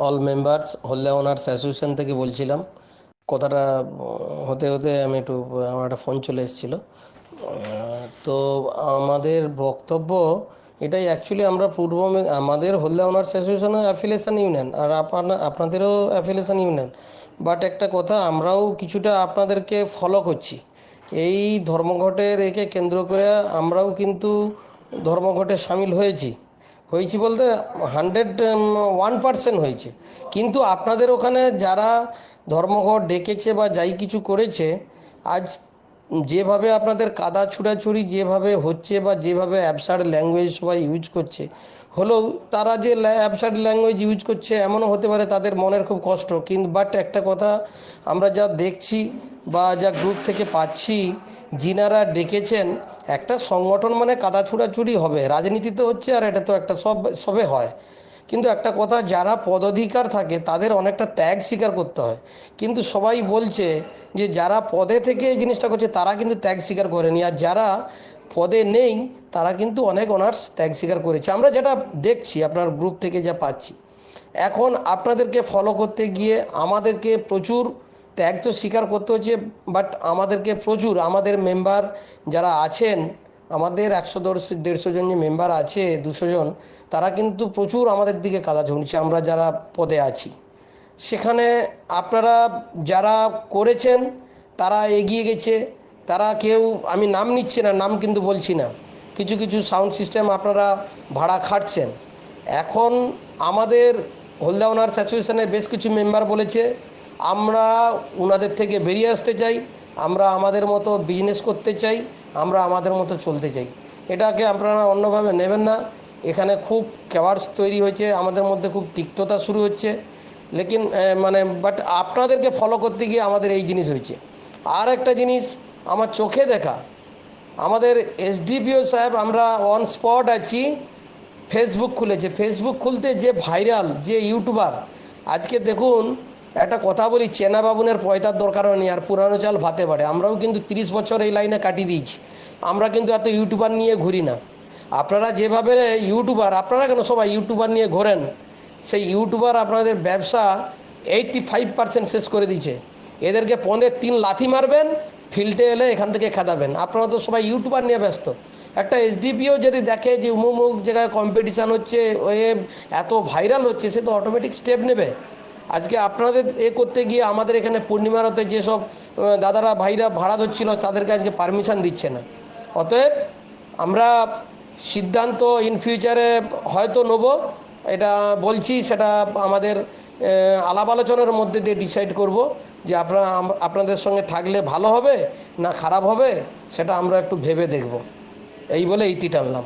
All members Halda owners association থেকে বলছিলাম। কথাটা হতে হতে আমি একটু আমার একটা ফোন চলে এসেছিলো। তো আমাদের বক্তব্য এটাই, অ্যাকচুয়ালি আমরা আমাদের হলদা ওনার্স অ্যাসোসিয়েশনও অ্যাফিলিয়েশন ইউনিয়ন, আর আপনাদেরও অ্যাফিলিয়েশন ইউনিয়ন। বাট একটা কথা, আমরাও কিছুটা আপনাদেরকে ফলো করছি। এই ধর্মঘটের একে কেন্দ্র করে আমরাও কিন্তু ধর্মঘটে সামিল হয়েছি। হয়েছি বলতে 101% হয়েছে। কিন্তু আপনাদের ওখানে যারা ধর্মঘট ডেকেছে বা যাই কিছু করেছে, আজ যেভাবে আপনাদের কাদা ছুড়াছুড়ি যেভাবে হচ্ছে বা যেভাবে অ্যাবসার্ড ল্যাঙ্গুয়েজ সবাই ইউজ করছে, হলেও তারা যে অ্যাবসার্ড ল্যাঙ্গুয়েজ ইউজ করছে এমনও হতে পারে তাদের মনের খুব কষ্ট। কিন্তু বাট একটা কথা, আমরা যা দেখছি বা যা গ্রুপ থেকে পাচ্ছি, যিনারা ডেকেছেন, একটা সংগঠন মানে কাদা ছুড়াছুড়ি হবে, রাজনীতিতে হচ্ছে, আর এটা তো একটা সবে হয়। কিন্তু একটা কথা, যারা পদাধিকার থাকে তাদের অনেকটা ত্যাগ স্বীকার করতে হয়। কিন্তু সবাই বলছে যে যারা পদে থেকে এই জিনিসটা করছে তারা কিন্তু ত্যাগ স্বীকার করেনি, আর যারা পদে নেই তারা কিন্তু অনেক অনার্স ত্যাগ স্বীকার করেছে, আমরা যেটা দেখছি আপনার গ্রুপ থেকে যা পাচ্ছি। এখন আপনাদেরকে ফলো করতে গিয়ে আমাদেরকে প্রচুর ত্যাগ তো স্বীকার করতে হচ্ছে। বাট আমাদেরকে প্রচুর, আমাদের মেম্বার যারা আছেন, আমাদের 100-150 জন যে মেম্বার আছে, 200 জন, তারা কিন্তু প্রচুর আমাদের দিকে কাদা ঝুঁকছে আমরা যারা পদে আছি। সেখানে আপনারা যারা করেছেন তারা এগিয়ে গেছে, তারা কেউ, আমি নাম নিচ্ছি না, নাম কিন্তু বলছি না, কিছু কিছু সাউন্ড সিস্টেম আপনারা ভাড়া খাটছেন। এখন আমাদের হলদা ওনার্স অ্যাসোসিয়েশনের বেশ কিছু মেম্বার বলেছে আমরা ওনাদের থেকে বেরিয়ে আসতে চাই, আমরা আমাদের মতো বিজনেস করতে চাই, আমরা আমাদের মতো চলতে চাই। এটাকে আপনারা অন্যভাবে নেবেন না। এখানে খুব ক্যাওয়ার্স তৈরি হয়েছে, আমাদের মধ্যে খুব তিক্ততা শুরু হচ্ছে। লেকিন মানে বাট আপনাদেরকে ফলো করতে গিয়ে আমাদের এই জিনিস হয়েছে। আর একটা জিনিস আমার চোখে দেখা, আমাদের এসডিপিও সাহেব, আমরা অন স্পট আছি, ফেসবুক খুলেছে, ফেসবুক খুলতে যে ভাইরাল যে ইউটিউবার, আজকে দেখুন, একটা কথা বলি, চেনা বাবুনের পয়তার দরকারও নেই, আর পুরানো চাল ভাতে পারে। আমরাও কিন্তু 30 বছর এই লাইনে কাটিয়ে দিয়েছি, আমরা কিন্তু এত ইউটিউবার নিয়ে ঘুরি না। আপনারা যেভাবে ইউটিউবার, আপনারা কেন সবাই ইউটিউবার নিয়ে ঘোরেন, সেই ইউটিউবার আপনাদের ব্যবসা 85% শেষ করে দিয়েছে। এদেরকে পন্দে 3 লাথি মারবেন, ফিল্ডে এলে এখান থেকে খেদাবেন। আপনারা তো সবাই ইউটিউবার নিয়ে ব্যস্ত। একটা এসডিপিও যদি দেখে যে উমুক জায়গায় কম্পিটিশান হচ্ছে, ওয়ে এত ভাইরাল হচ্ছে, সে তো অটোমেটিক স্টেপ নেবে। আজকে আপনাদের করতে গিয়ে আমাদের এখানে পূর্ণিমারতে যেসব দাদারা ভাইরা ভাড়া ধরছিল তাদেরকে আজকে পারমিশন দিচ্ছে না। অতএব আমরা সিদ্ধান্ত ইন ফিউচারে হয়তো নেব, এটা বলছি, সেটা আমাদের আলাপ আলোচনার মধ্যে দিয়ে ডিসাইড করব যে আপনাদের সঙ্গে থাকলে ভালো হবে না খারাপ হবে, সেটা আমরা একটু ভেবে দেখব। এই বলে ইতি টানলাম।